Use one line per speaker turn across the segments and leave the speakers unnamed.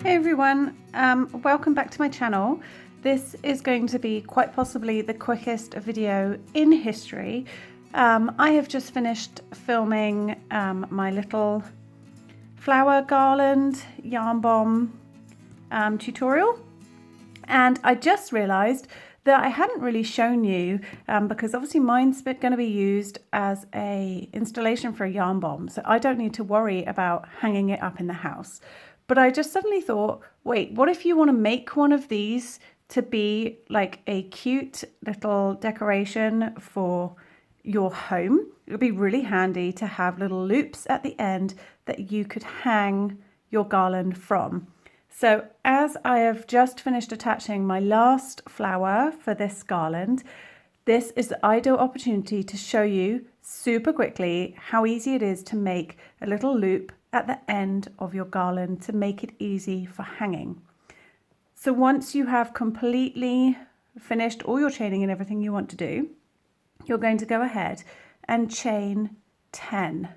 Hey everyone, welcome back to my channel. This is going to be quite possibly the quickest video in history. I have just finished filming my little flower garland yarn bomb tutorial, and I just realized that I hadn't really shown you because obviously mine's going to be used as a installation for a yarn bomb, so I don't need to worry about hanging it up in the house. But I just suddenly thought, wait, what if you want to make one of these to be like a cute little decoration for your home? It would be really handy to have little loops at the end that you could hang your garland from. So as I have just finished attaching my last flower for this garland, this is the ideal opportunity to show you super quickly how easy it is to make a little loop at the end of your garland to make it easy for hanging. So once you have completely finished all your chaining and everything you want to do, you're going to go ahead and chain 10.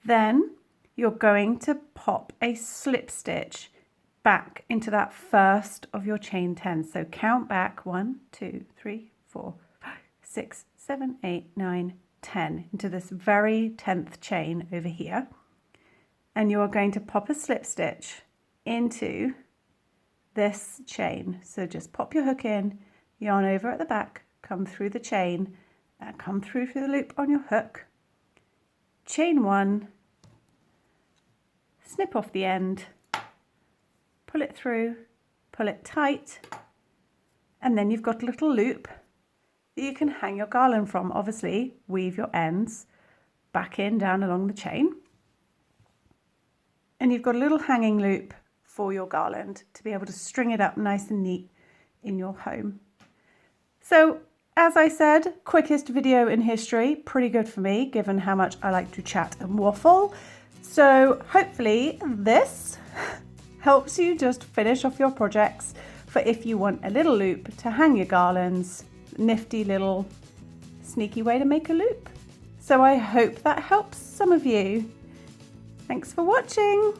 Then you're going to pop a slip stitch back into that first of your chain 10. So count back 1, 2, 3, 4, 5, 6, 7, 8, 9, 10 into this very 10th chain over here. And you're going to pop a slip stitch into this chain. So just pop your hook in, yarn over at the back, come through the chain, come through the loop on your hook, chain 1, snip off the end, pull it through, pull it tight, and then you've got a little loop that you can hang your garland from. Obviously, weave your ends back in, down along the chain, and you've got a little hanging loop for your garland to be able to string it up nice and neat in your home. So, as I said, quickest video in history, pretty good for me, given how much I like to chat and waffle. So hopefully this helps you just finish off your projects for if you want a little loop to hang your garlands. Nifty little sneaky way to make a loop. So I hope that helps some of you. Thanks for watching.